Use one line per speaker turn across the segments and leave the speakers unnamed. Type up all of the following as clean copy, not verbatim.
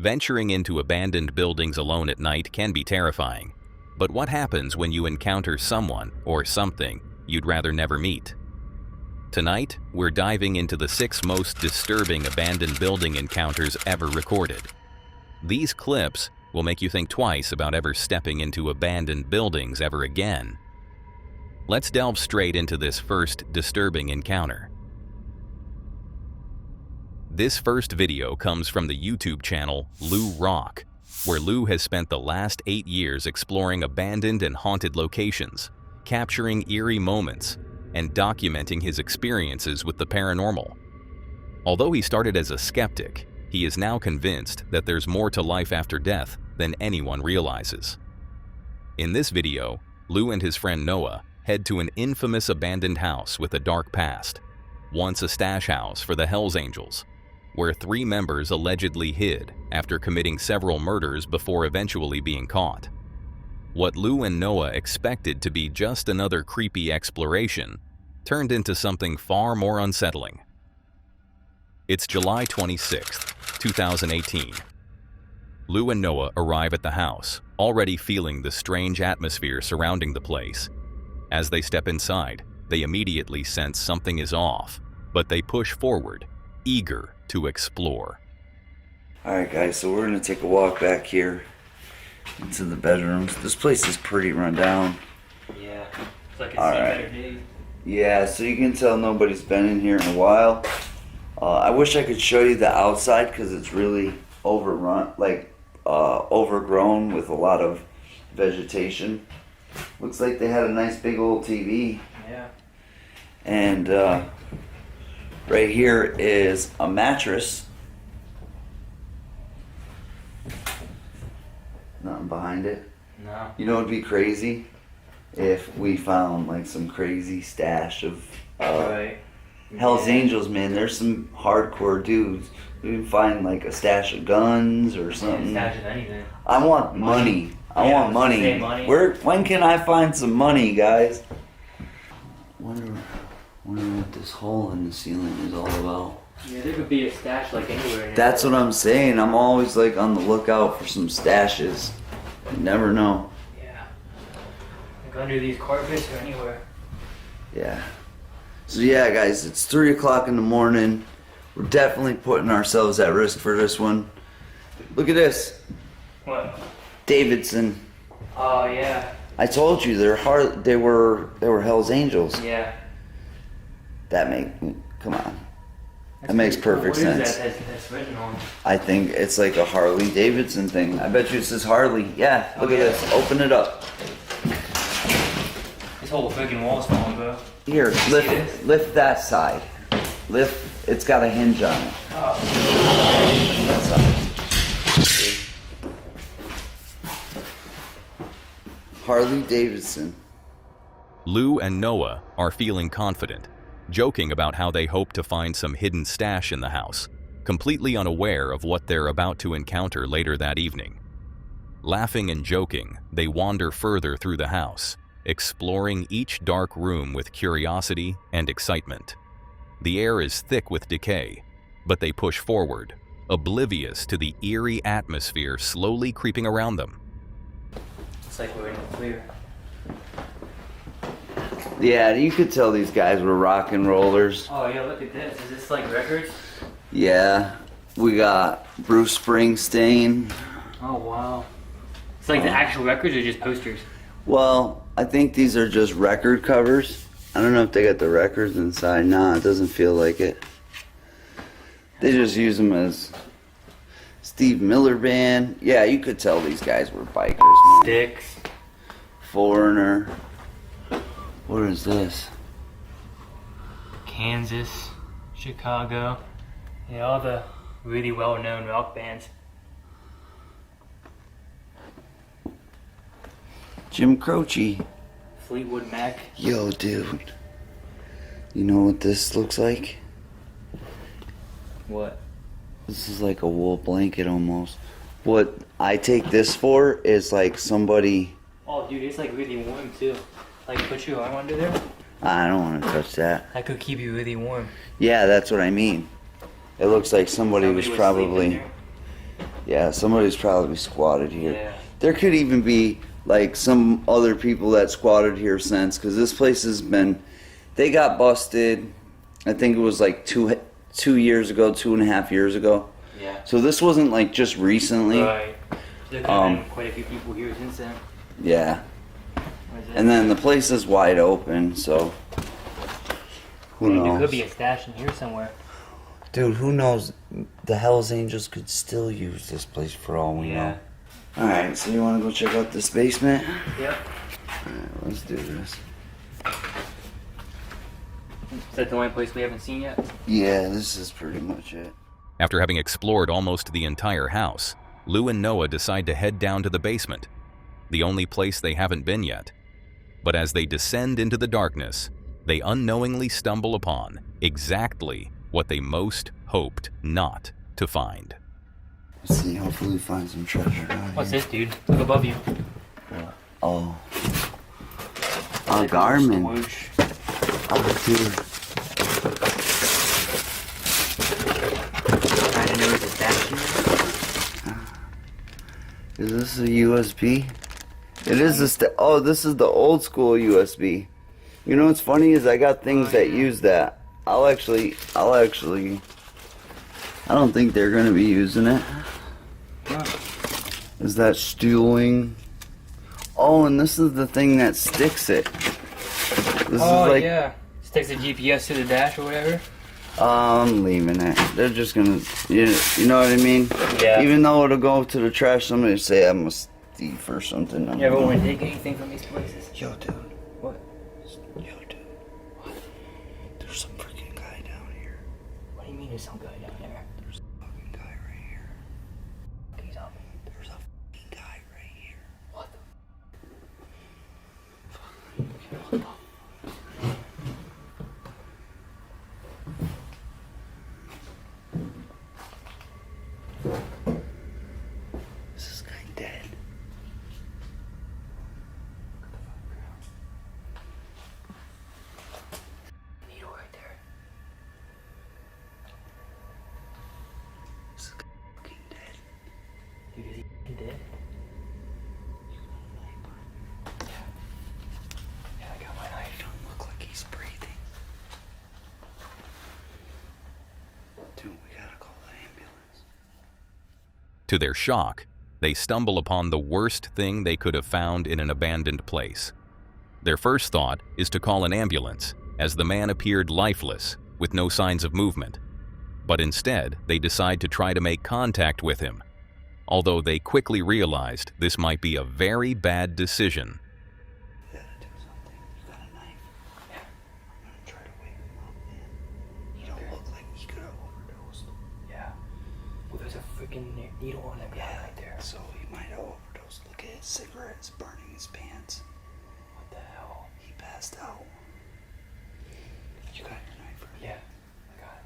Venturing into abandoned buildings alone at night can be terrifying. But what happens when you encounter someone or something you'd rather never meet? Tonight, we're diving into the 6 most disturbing abandoned building encounters ever recorded. These clips will make you think twice about ever stepping into abandoned buildings ever again. Let's delve straight into this first disturbing encounter. This first video comes from the YouTube channel Lou Rock, where Lou has spent the last 8 years exploring abandoned and haunted locations, capturing eerie moments, and documenting his experiences with the paranormal. Although he started as a skeptic, he is now convinced that there's more to life after death than anyone realizes. In this video, Lou and his friend Noah head to an infamous abandoned house with a dark past, once a stash house for the Hells Angels, where 3 members allegedly hid after committing several murders before eventually being caught. What Lou and Noah expected to be just another creepy exploration turned into something far more unsettling. It's July 26th, 2018. Lou and Noah arrive at the house, already feeling the strange atmosphere surrounding the place. As they step inside, they immediately sense something is off, but they push forward, eager to explore.
Alright guys, so we're going to take a walk back here into the bedrooms. This place is pretty run down.
Yeah, it's like it's better days.
Yeah, so you can tell nobody's been in here in a while. I wish I could show you the outside because it's really overrun, overgrown with a lot of vegetation. Looks like they had a nice big old TV.
Yeah.
And right here is a mattress. Nothing behind it.
No.
You know, it'd be crazy if we found like some crazy stash of
Right.
Hell's Angels, man. There's some hardcore dudes. We can find like a stash of guns or something.
Stash of anything.
I want money. I
Yeah,
want money.
say money.
When can I find some money, guys? Wonder what this hole in the ceiling is all about.
Yeah, there could be a stash like anywhere. In
That's what I'm saying. I'm always like on the lookout for some stashes. You never know.
Yeah. Like under these carpets or anywhere.
Yeah. So yeah, guys, it's 3 o'clock in the morning. We're definitely putting ourselves at risk for this one. Look at this.
What?
Davidson.
Oh yeah.
I told you they were Hell's Angels.
Yeah.
Come on. That makes perfect sense.
What is that that's written on?
I think it's like a Harley Davidson thing. I bet you it says Harley. Yeah, look at this. Open it up.
This whole freaking wall's falling, bro.
Here, lift that side. Lift. It's got a hinge on it.
Oh.
That side. Harley Davidson.
Lou and Noah are feeling confident, joking about how they hope to find some hidden stash in the house, completely unaware of what they're about to encounter later that evening. Laughing and joking, they wander further through the house, exploring each dark room with curiosity and excitement. The air is thick with decay, but they push forward, oblivious to the eerie atmosphere slowly creeping around them.
It's like we're in the clear.
Yeah, you could tell these guys were rock and rollers.
Oh yeah, look at this. Is this like records?
Yeah, we got Bruce Springsteen.
Oh wow. It's like the actual records or just posters?
Well, I think these are just record covers. I don't know if they got the records inside. Nah, it doesn't feel like it. They just use them as Steve Miller Band. Yeah, you could tell these guys were bikers, man.
Sticks.
Foreigner. What is this?
Kansas, Chicago. Yeah, all the really well-known rock bands.
Jim Croce.
Fleetwood Mac.
Yo, dude. You know what this looks like?
What?
This is like a wool blanket almost. What I take this for is like somebody...
Oh, dude, it's like really warm too. Like, put your arm under there.
I don't want to touch that.
That could keep you really warm.
Yeah, that's what I mean. It looks like somebody was
sleeping
probably...
there.
Yeah, somebody's probably squatted here.
Yeah.
There could even be like some other people that squatted here since, because this place has been. They got busted. I think it was like 2 years ago, 2.5 years ago.
Yeah.
So this wasn't like just recently.
Right. There could have been quite a few people here since then.
Yeah. And then the place is wide open, so who knows?
There could be a stash in here somewhere.
Dude, who knows? The Hells Angels could still use this place for all we know. Alright, so you want to go check out this basement?
Yep.
Alright, let's do this.
Is that the only place we haven't seen yet?
Yeah, this is pretty much it.
After having explored almost the entire house, Lou and Noah decide to head down to the basement, the only place they haven't been yet. But as they descend into the darkness, they unknowingly stumble upon exactly what they most hoped not to find.
Let's see, hopefully we find some treasure down
What's
here.
this, dude? Look above you.
Oh. A Garmin.
Swoosh.
Oh, dude.
I didn't know it was a stash here.
Is this a USB? It is oh, this is the old school USB. You know what's funny is I got things that use that. I'll actually, I don't think they're gonna be using it. Is that stewing? Oh, and this is the thing that sticks it. This is like,
yeah. Sticks the GPS to the dash or whatever.
I'm leaving it. They're just gonna, you know what I mean?
Yeah.
Even though it'll go to the trash, somebody will say I'm a thief or something.
You ever want to take anything from these places?
Yo, dude.
What?
Yo, dude. What? There's some freaking guy down here.
What do you mean there's some guy down there?
There's a fucking guy right here.
Can you tell me?
There's a fucking guy right here.
What the?
Is this guy dead?
Needle right there.
Is this guy fucking dead?
Dude, is he f***ing dead? Yeah, I got my knife.
Don't look like he's breathing. Dude, we gotta call the ambulance.
To their shock, they stumble upon the worst thing they could have found in an abandoned place. Their first thought is to call an ambulance, as the man appeared lifeless, with no signs of movement. But instead, they decide to try to make contact with him, although they quickly realized this might be a very bad decision.
You gotta do something. You got a knife?
Yeah.
I'm gonna try to wake him up, man. He don't look like he could have overdosed.
Yeah. Well, there's a freaking needle on the ground right there.
So he might have overdosed. Look at his cigarettes burning his pants.
What the hell?
He passed out. You got your knife, right?
Yeah. I got it.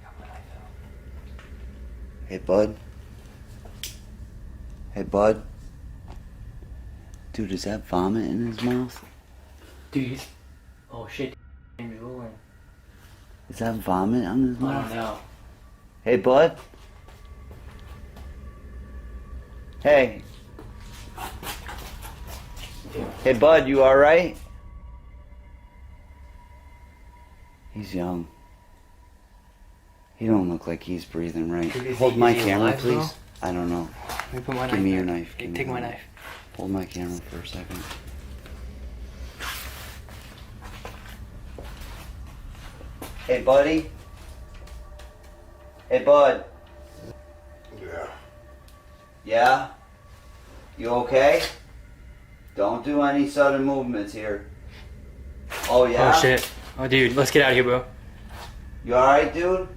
Got my knife out.
Hey, bud. Hey, bud. Dude, is that vomit in his mouth?
Dude, oh shit, he's rolling.
Is that vomit on his
I
mouth?
don't know.
Hey, bud. Hey. Hey, bud, you alright? He's young. He don't look like he's breathing right.
Dude,
Hold my
is he
camera,
alive,
please.
though?
I don't know.
Let me put my knife.
Give me your
back.
knife.
Hey,
Give me
take
your
my
knife.
knife.
Hold my camera for a second. Hey, buddy. Hey, bud.
Yeah.
Yeah? You okay? Don't do any sudden movements here. Oh, yeah?
Oh shit. Oh dude, let's get out of here, bro.
You alright, dude?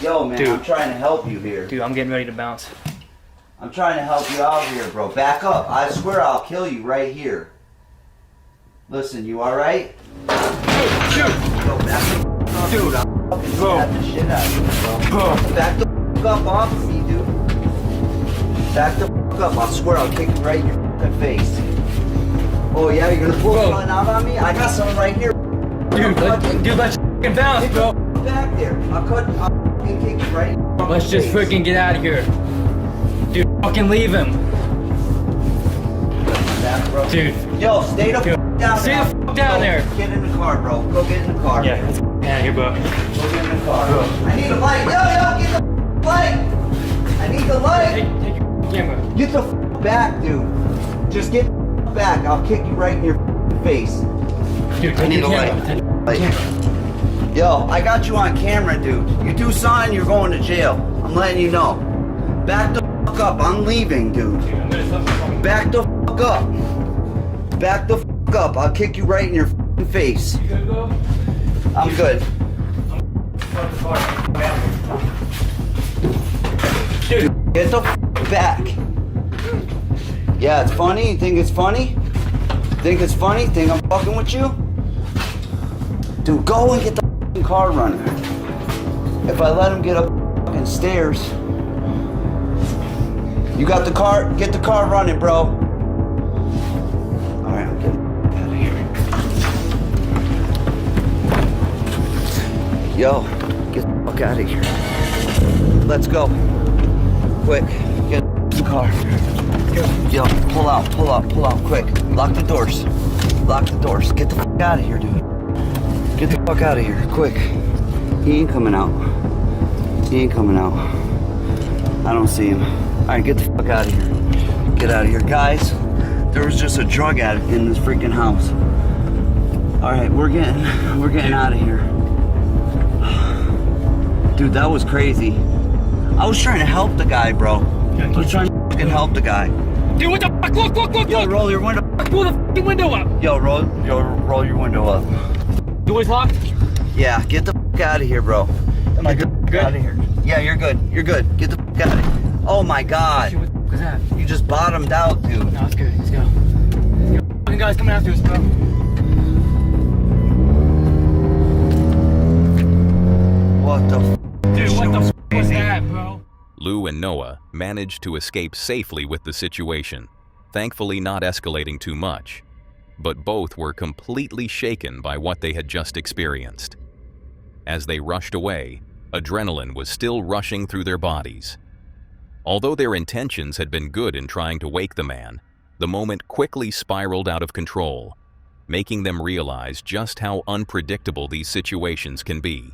Yo, man,
Dude.
I'm trying to help you here.
Dude, I'm getting ready to bounce.
I'm trying to help you out here, bro. Back up. I swear I'll kill you right here. Listen, you alright? Yo, back the up. Dude, I'll fucking stab the shit out of you, bro. Back the up off of me, dude. Back the up. I swear I'll kick you right in your fucking face. Oh, yeah? You're gonna pull something out on me? I got something right here.
Dude, let's fucking bounce, bro.
Back there. I'll cut fucking kick you right in the fucking
Let's just
face.
freaking get out of here. Dude, fucking leave him.
Back, bro.
Dude.
Yo, stay the fuck down
Stay
there.
the fuck down there.
Get in the car, bro. Go get in the car.
Yeah, let's get out of here, bro.
Go get in the car.
Bro.
I need a light. Yo, get the light. I need the light.
Take your camera.
Get the back, dude. Just get back. I'll kick you right in your face.
Dude,
I
take
need
your
a
camera.
light.
Take your
Light.
camera.
Yo, I got you on camera, dude. You do something, you're going to jail. I'm letting you know. Back the fuck up. I'm leaving, dude.
Dude, I'm gonna stop fucking.
Back the fuck up. Back the fuck up. I'll kick you right in your fucking face.
You good, bro?
I'm good.
Start the car. Dude.
Get the fuck back. Yeah, it's funny. You think it's funny? Think it's funny? Think I'm fucking with you? Dude, go and get the fucking car running. If I let him get up the fucking stairs. You got the car? Get the car running, bro. Alright, I'm getting out of here. Yo, get the fuck out of here. Let's go. Quick, get the car. Yo, pull out, quick. Lock the doors. Lock the doors. Get the fuck out of here, dude. Get the fuck out of here, quick. He ain't coming out. He ain't coming out. I don't see him. Alright, get the fuck out of here. Get out of here. Guys, there was just a drug addict in this freaking house. Alright, we're getting out of here. Dude, that was crazy. I was trying to help the guy, bro. I was trying to fucking help the guy.
Dude, what the fuck? Look!
Yo, roll your window.
Pull the fucking window up.
Yo, roll your window up.
Door's locked?
Yeah, get the fuck out of here, bro.
Am I good?
Get out of here. Yeah, you're good. You're good. Get the fuck out of here. Oh my god.
What the fuck was that?
You just bottomed out, dude.
No, it's good. Let's go. Yo, fucking guys coming after us, bro.
What the f?
Dude, what the fuck was that, bro?
Lou and Noah managed to escape safely with the situation, thankfully not escalating too much. But both were completely shaken by what they had just experienced. As they rushed away, adrenaline was still rushing through their bodies. Although their intentions had been good in trying to wake the man, the moment quickly spiraled out of control, making them realize just how unpredictable these situations can be.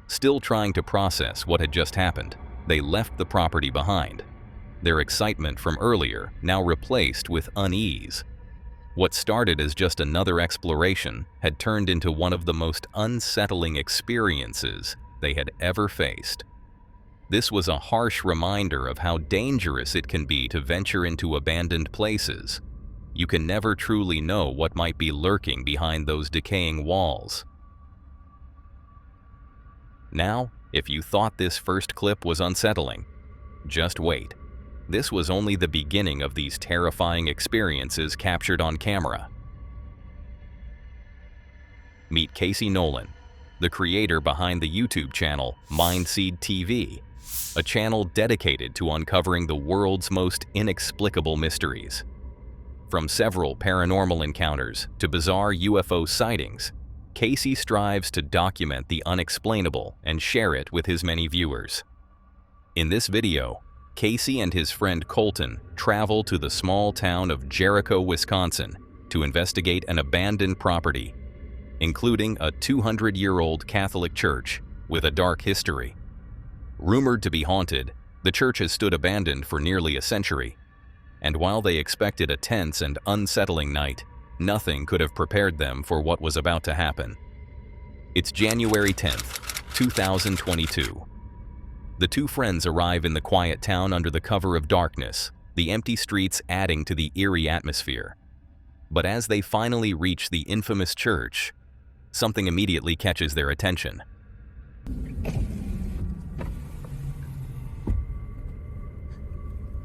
Still trying to process what had just happened, they left the property behind, their excitement from earlier now replaced with unease. What started as just another exploration had turned into one of the most unsettling experiences they had ever faced. This was a harsh reminder of how dangerous it can be to venture into abandoned places. You can never truly know what might be lurking behind those decaying walls. Now, if you thought this first clip was unsettling, just wait. This was only the beginning of these terrifying experiences captured on camera. Meet Casey Nolan, the creator behind the YouTube channel Mindseed TV, a channel dedicated to uncovering the world's most inexplicable mysteries. From several paranormal encounters to bizarre UFO sightings, Casey strives to document the unexplainable and share it with his many viewers. In this video, Casey and his friend Colton travel to the small town of Jericho, Wisconsin, to investigate an abandoned property, including a 200-year-old Catholic church with a dark history. Rumored to be haunted, the church has stood abandoned for nearly a century, and while they expected a tense and unsettling night, nothing could have prepared them for what was about to happen. It's January 10th, 2022. The two friends arrive in the quiet town under the cover of darkness, the empty streets adding to the eerie atmosphere. But as they finally reach the infamous church, something immediately catches their attention.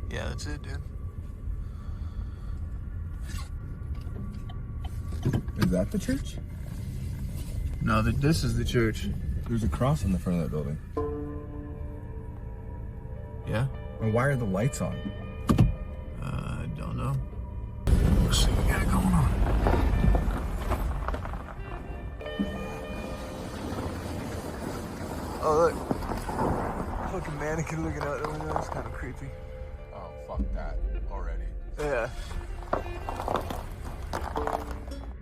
Yeah, that's it, dude.
Is that the church?
No, this is the church.
There's a cross in the front of that building.
Yeah?
And why are the lights on?
I don't know. Let's see what we got going on.
Oh, look.
fucking mannequin looking out the window. It's kind of creepy.
Oh, fuck that already.
Yeah.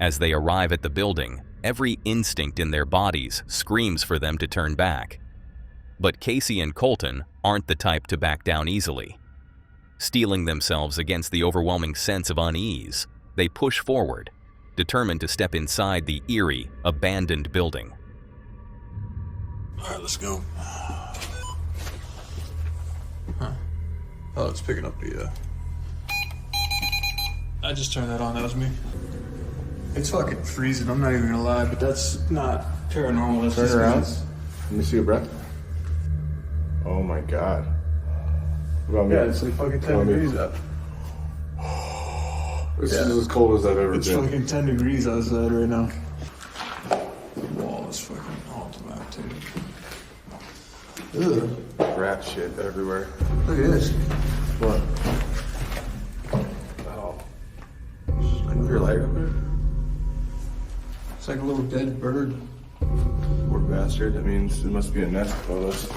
As they arrive at the building, every instinct in their bodies screams for them to turn back. But Casey and Colton aren't the type to back down easily. Steeling themselves against the overwhelming sense of unease, they push forward, determined to step inside the eerie, abandoned building.
All right, let's go. Huh. Oh, it's picking up the, I just turned that on, that was me. It's fucking freezing, I'm not even gonna lie, but that's not paranormal. That's
Turn around.
just-
Let me see your breath. Oh my god. What about me?
Yeah, it's like fucking 10
What about me?
degrees up.
This is as cold as I've ever
It's
been.
fucking 10 degrees outside right now. The wall is fucking all dilapidated. Ugh.
Rat shit everywhere.
Look at this.
What? Oh. Is your light up there?
It's like a little dead bird.
Poor bastard. That means it must be a nest above us.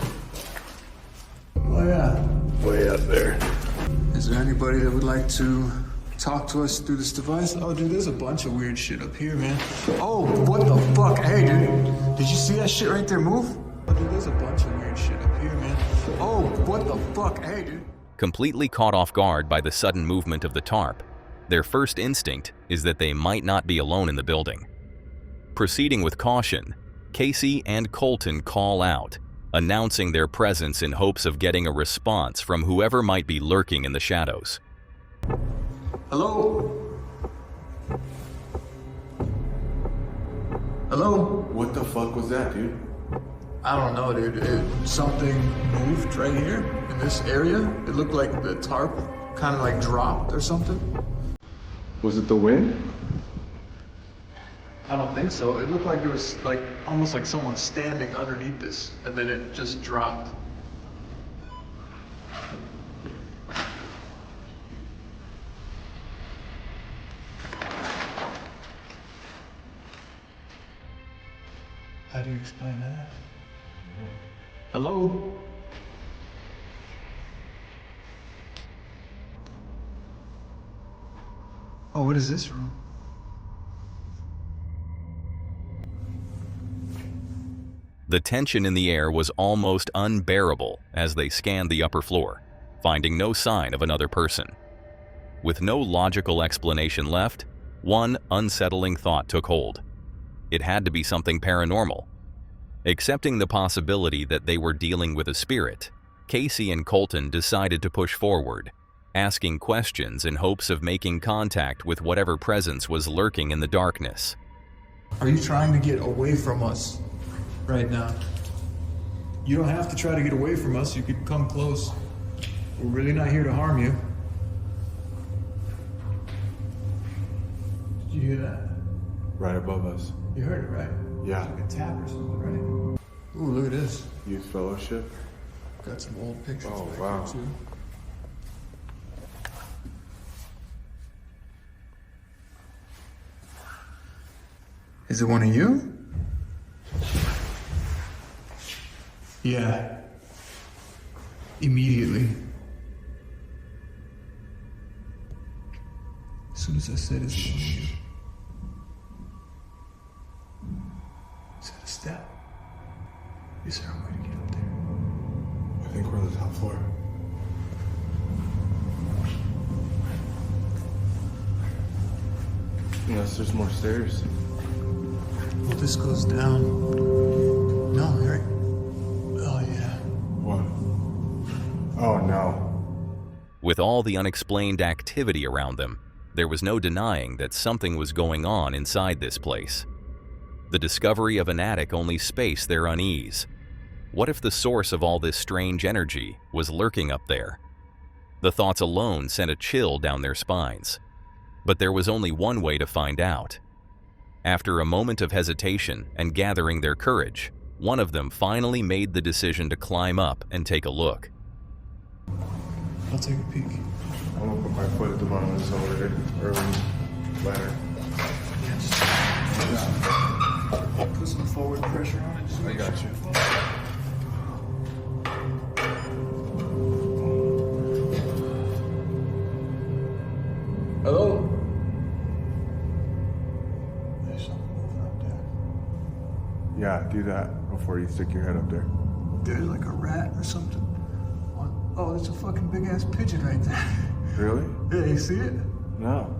Oh yeah.
Way up there.
Is there anybody that would like to talk to us through this device? Oh, dude, there's a bunch of weird shit up here, man. Oh, what the fuck? Hey, dude, did you see that shit right there move? Oh, dude, there's a bunch of weird shit up here, man. Oh, what the fuck? Hey, dude.
Completely caught off guard by the sudden movement of the tarp, their first instinct is that they might not be alone in the building. Proceeding with caution, Casey and Colton call out, announcing their presence in hopes of getting a response from whoever might be lurking in the shadows.
Hello? Hello?
What the fuck was that, dude?
I don't know, dude. Something moved right here in this area. It looked like the tarp kind of like dropped or something.
Was it the wind?
I don't think so. It looked like there was like almost like someone standing underneath this, and then it just dropped. How do you explain that? Hello? Oh, what is this room?
The tension in the air was almost unbearable as they scanned the upper floor, finding no sign of another person. With no logical explanation left, one unsettling thought took hold. It had to be something paranormal. Accepting the possibility that they were dealing with a spirit, Casey and Colton decided to push forward, asking questions in hopes of making contact with whatever presence was lurking in the darkness.
Are you trying to get away from us right now? You don't have to try to get away from us. You could come close. We're really not here to harm you. Did you hear that?
Right above us.
You heard it, right?
Yeah.
Like a tap or something, right? Ooh, look at this.
Youth Fellowship.
Got some old pictures
Oh,
back
wow.
here, too. Is it one of you? Yeah. Immediately. As soon as I said it's one of you. Is that a step? Is there a way to get up there?
I think we're on the top floor. Unless there's more stairs.
Well, this goes down. No, Harry. Oh, yeah.
What? Oh no.
With all the unexplained activity around them, there was no denying that something was going on inside this place. The discovery of an attic only spaced their unease. What if the source of all this strange energy was lurking up there? The thoughts alone sent a chill down their spines. But there was only one way to find out. After a moment of hesitation and gathering their courage, one of them finally made the decision to climb up and take a look.
I'll take a peek.
I'm gonna put my foot at the bottom of this elevator. Early ladder.
Put some forward pressure on it.
I got you. Yeah, do that before you stick your head up there.
There's like a rat or something. Oh, there's a fucking big ass pigeon right there.
Really?
Yeah, you see it?
No.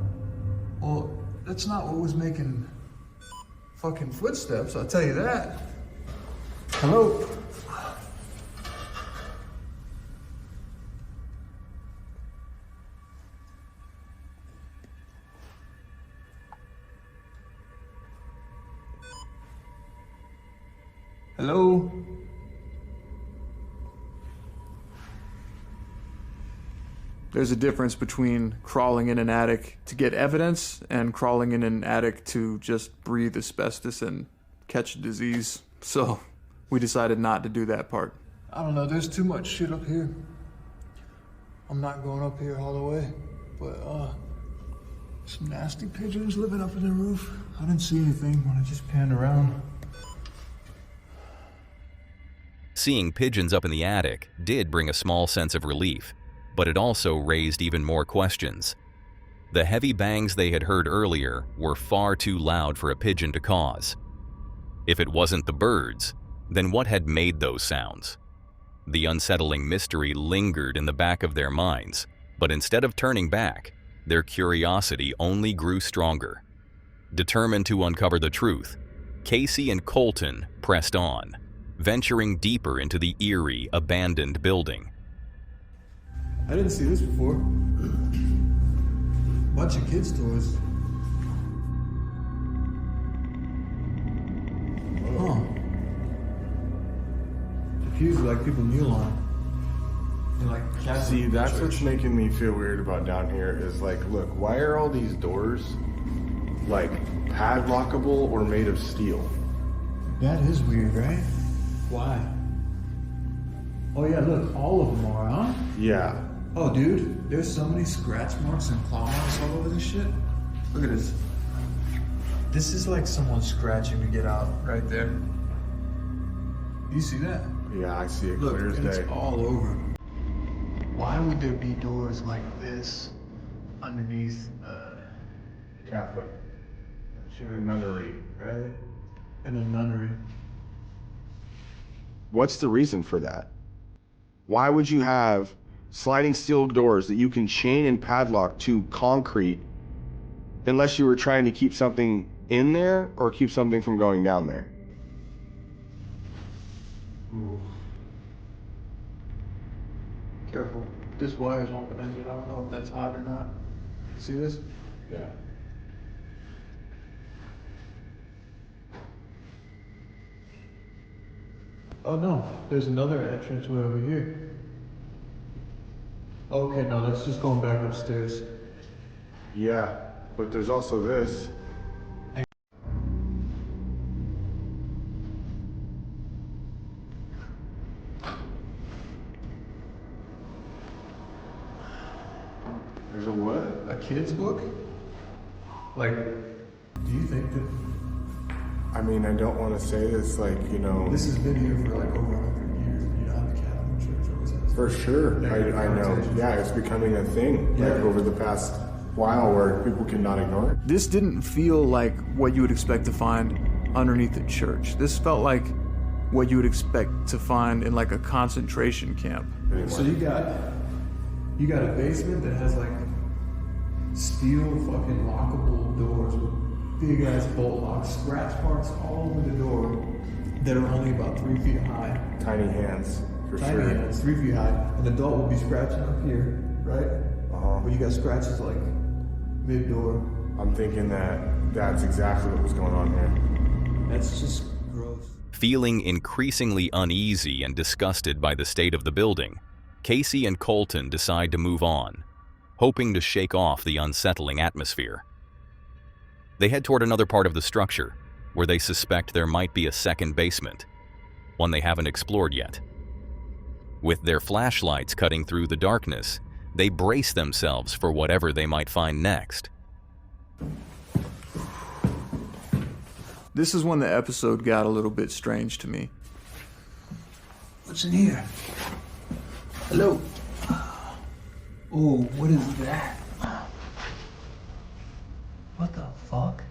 Well, that's not what was making fucking footsteps, I'll tell you that. Hello? Hello? There's a difference between crawling in an attic to get evidence and crawling in an attic to just breathe asbestos and catch a disease. So we decided not to do that part. I don't know, there's too much shit up here. I'm not going up here all the way, but some nasty pigeons living up in the roof. I didn't see anything when I just panned around.
Seeing pigeons up in the attic did bring a small sense of relief, but it also raised even more questions. The heavy bangs they had heard earlier were far too loud for a pigeon to cause. If it wasn't the birds, then what had made those sounds? The unsettling mystery lingered in the back of their minds, but instead of turning back, their curiosity only grew stronger. Determined to uncover the truth, Casey and Colton pressed on, venturing deeper into the eerie, abandoned building.
I didn't see this before. Bunch of kids' toys. Huh. The pews are like people kneel on. They're like Catholic
See, that's
church.
what's making me feel weird about down here is like, look, why are all these doors like padlockable or made of steel?
That is weird, right? Why? Oh yeah, look, all of them are, huh?
Yeah.
Oh dude, there's so many scratch marks and claw marks all over this shit. Look at this. This is like someone scratching to get out right there. You see that?
Yeah, I see it
Look,
clear as
and it's
day.
all over. Why would there be doors like this underneath
Catholic. Should a nunnery, right?
in a nunnery?
What's the reason for that? Why would you have sliding steel doors that you can chain and padlock to concrete unless you were trying to keep something in there or keep something from going down there?
Ooh. Careful. This wire's open-ended. I don't know if that's hot or not. See this?
Yeah.
Oh no, there's another entrance way over here. Okay, no, that's just going back upstairs.
Yeah, but there's also this. There's a what?
A kid's book? Like, do you think that
I mean, I don't want to say this like, you know.
this has been here for like over 100 years? You know, the Catholic Church always has.
For sure,
Negative
I know.
connotations.
Yeah, it's becoming a thing
Yeah.
like over the past while where people cannot ignore it.
This didn't feel like what you would expect to find underneath a church. This felt like what you would expect to find in like a concentration camp.
Anyway.
So you got a basement that has like steel fucking lockable doors with big ass bolt locks, scratch marks all over the door that are only about 3 feet high.
Tiny hands, for
Tiny
sure.
hands, 3 feet high. An adult would be scratching up here, right? But you got scratches like mid door.
I'm thinking that that's exactly what was going on here.
That's just gross.
Feeling increasingly uneasy and disgusted by the state of the building, Casey and Colton decide to move on, hoping to shake off the unsettling atmosphere. They head toward another part of the structure, where they suspect there might be a second basement, one they haven't explored yet. With their flashlights cutting through the darkness, they brace themselves for whatever they might find next.
This is when the episode got a little bit strange to me. What's in here? Hello. Oh, what is that? What the fuck?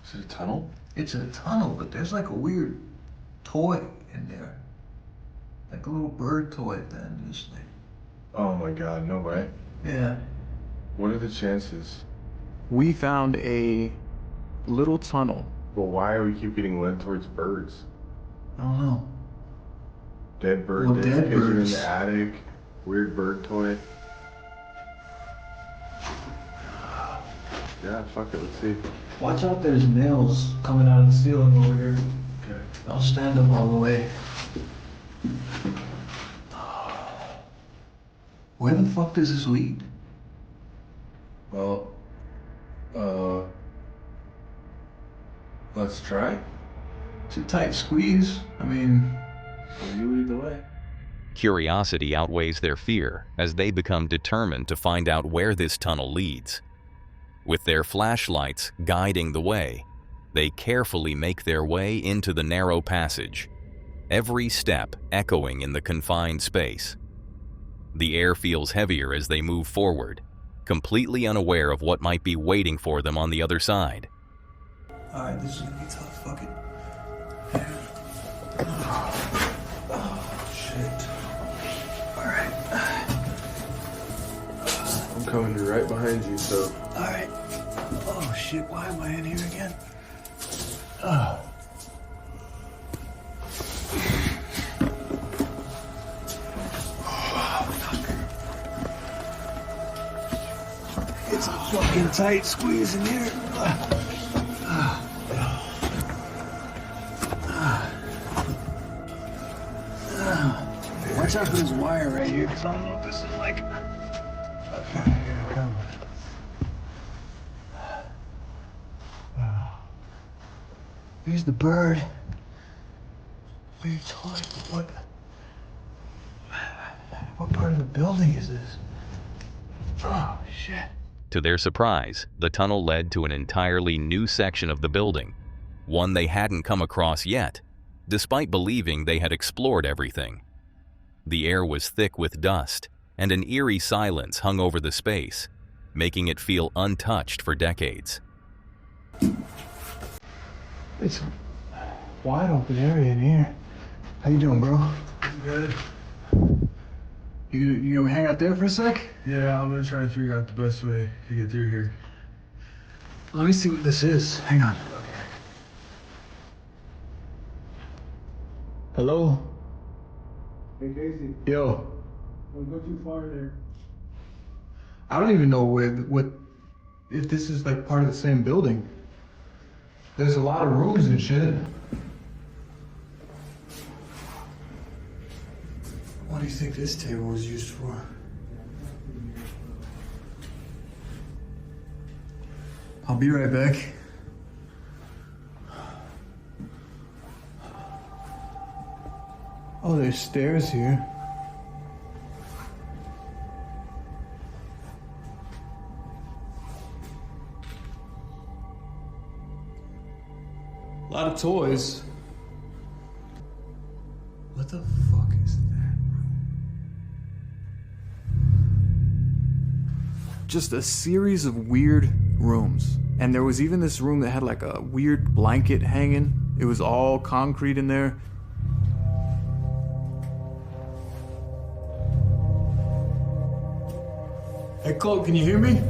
Is it a tunnel?
It's a tunnel, but there's like a weird toy in there. Like a little bird toy then, just like.
Oh my god, no way.
Yeah.
What are the chances?
We found a little tunnel.
Well, why are we keep getting led towards birds?
I don't know.
Dead bird,
Well,
dead
dead
pigeon in
birds.
the attic, weird bird toy. Yeah, fuck it, let's see.
Watch out, there's nails coming out of the ceiling over here.
Okay.
I'll stand up all the way. Where the fuck does this lead?
Well, let's try.
It's a tight squeeze. I mean,
You lead the way.
Curiosity outweighs their fear as they become determined to find out where this tunnel leads. With their flashlights guiding the way, they carefully make their way into the narrow passage, every step echoing in the confined space. The air feels heavier as they move forward, completely unaware of what might be waiting for them on the other side.
alright, this is gonna be tough. Fuck it. Oh, shit. Alright.
I'm coming right behind you, so.
Alright. Oh, shit. Why am I in here again? It's a fucking tight squeeze in here. Watch out for this wire right here, because I don't know if this is like. Okay, here it comes. Here's the bird. Weird toy. What part of the building is this? Oh, shit.
To their surprise, the tunnel led to an entirely new section of the building, one they hadn't come across yet, despite believing they had explored everything. The air was thick with dust, and an eerie silence hung over the space, making it feel untouched for decades.
It's a wide open area in here. How you doing, bro?
Good.
You gonna hang out there for a sec?
Yeah, I'm gonna try to figure out the best way to get through here.
Let me see what this is. Hang on. Hello?
Hey, Casey.
Yo.
Don't go too far there.
I don't even know if this is like part of the same building. There's a lot of rooms and shit. What do you think this table was used for? I'll be right back. Oh, there's stairs here. A lot of toys. What the fuck is that? Just a series of weird rooms. And there was even this room that had like a weird blanket hanging. It was all concrete in there. Hey, Cole, can you hear me?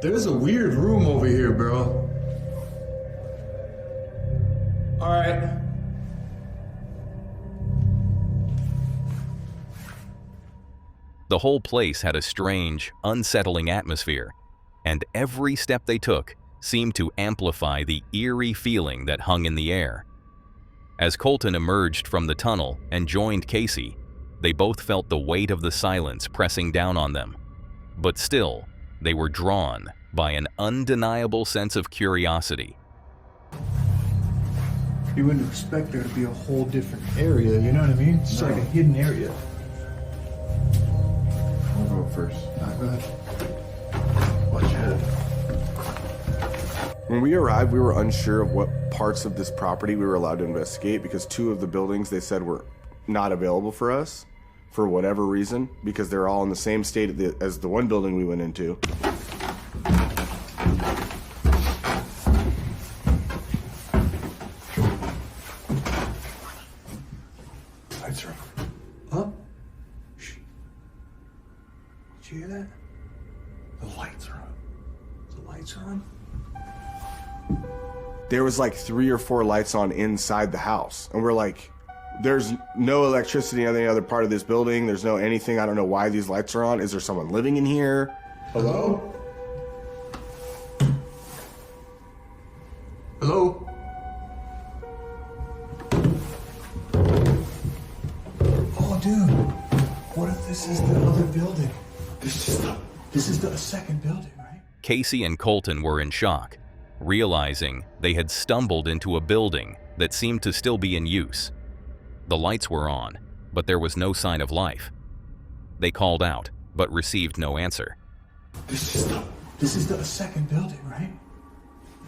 There's a weird room over here, bro. All right.
The whole place had a strange, unsettling atmosphere, and every step they took seemed to amplify the eerie feeling that hung in the air. As Colton emerged from the tunnel and joined Casey, they both felt the weight of the silence pressing down on them. But still, they were drawn by an undeniable sense of curiosity.
You wouldn't expect there to be a whole different area, you know what I mean? It's like a hidden area.
I'll go first.
Go ahead.
Watch your head. When we arrived, we were unsure of what parts of this property we were allowed to investigate because 2 of the buildings they said were not available for us for whatever reason because they're all in the same state as the one building we went into.
Did you hear that? The lights are on. The lights are on?
There was like 3 or 4 lights on inside the house. And we're like, there's no electricity in any other part of this building. There's no anything. I don't know why these lights are on. Is there someone living in here? Hello?
Hello? Oh, dude. What if this is the other building? This is the second building, right?
Casey and Colton were in shock, realizing they had stumbled into a building that seemed to still be in use. The lights were on, but there was no sign of life. They called out, but received no answer.
This is the second building, right?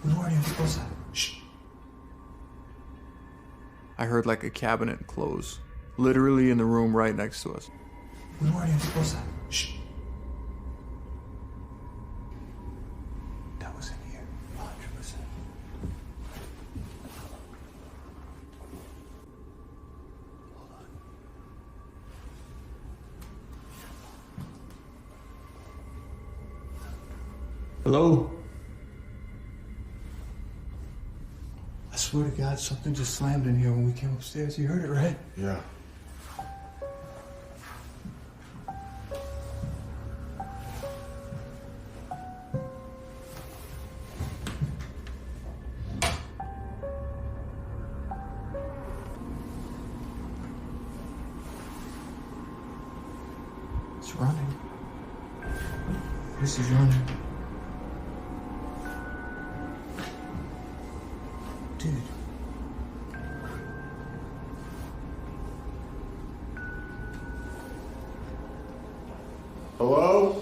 We weren't even supposed to. Shh. I heard like a cabinet close, literally in the room right next to us. We weren't even supposed to. Shh. That was in here, 100%. Hold on. Hello? I swear to God, something just slammed in here when we came upstairs. You heard it, right?
Yeah.
It's running. This is running. Dude.
Hello?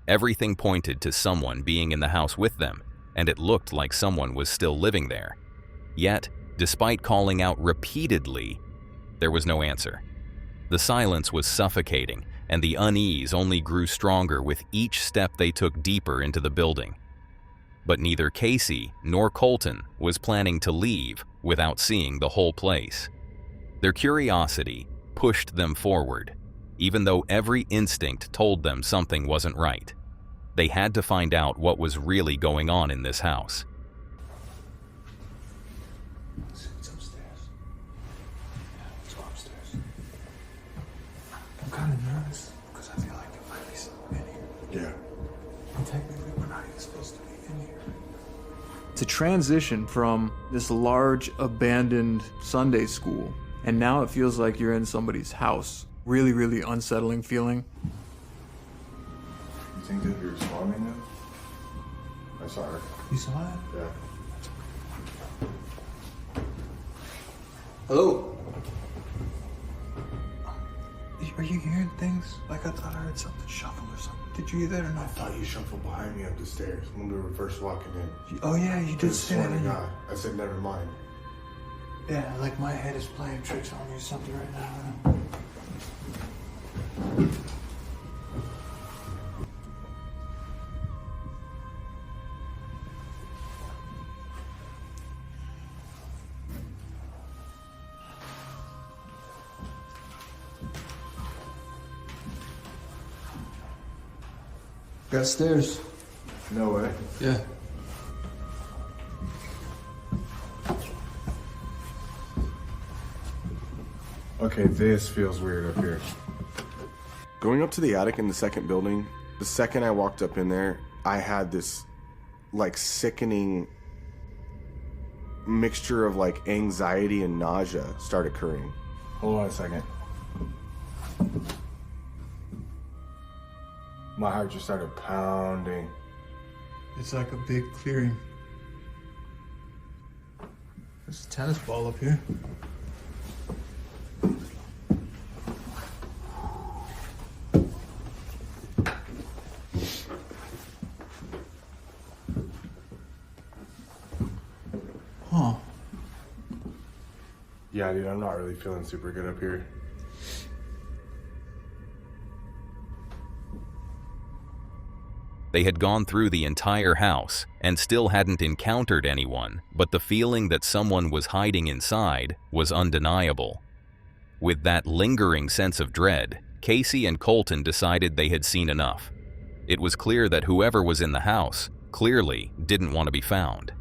Everything pointed to someone being in the house with them, and it looked like someone was still living there. Yet, despite calling out repeatedly, there was no answer. The silence was suffocating, and the unease only grew stronger with each step they took deeper into the building. But neither Casey nor Colton was planning to leave without seeing the whole place. Their curiosity pushed them forward, even though every instinct told them something wasn't right. They had to find out what was really going on in this house.
It's upstairs. Yeah, let's go upstairs. I'm kind of nervous because I feel like there might be someone in here.
Yeah.
And technically, we're not even supposed to be in here. To transition from this large abandoned Sunday school, and now it feels like you're in somebody's house. Really, really unsettling feeling.
You think that you're swarming them? I saw her.
You saw it?
Yeah.
Hello? Are you hearing things? Like I thought I heard something shuffle or something. Did you hear that or
I
not?
thought you shuffled behind me up the stairs when we were first walking in.
Oh yeah, you did say
Swear
that.
to
didn't you?
God. I said never mind.
Yeah, like my head is playing tricks on me or something right now. Got stairs.
No way.
Yeah.
Okay, this feels weird up here. Going up to the attic in the second building, the second I walked up in there, I had this like sickening mixture of like anxiety and nausea start occurring. Hold on a second. My heart just started pounding.
It's like a big clearing. There's a tennis ball up here. Huh.
Yeah, dude, I'm not really feeling super good up here.
They had gone through the entire house and still hadn't encountered anyone, but the feeling that someone was hiding inside was undeniable. With that lingering sense of dread, Casey and Colton decided they had seen enough. It was clear that whoever was in the house clearly didn't want to be found.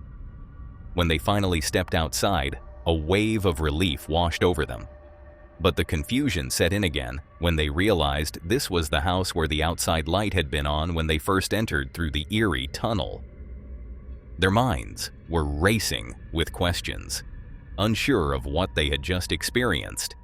When they finally stepped outside, a wave of relief washed over them. But the confusion set in again when they realized this was the house where the outside light had been on when they first entered through the Eerie tunnel. Their minds were racing with questions, unsure of what they had just experienced.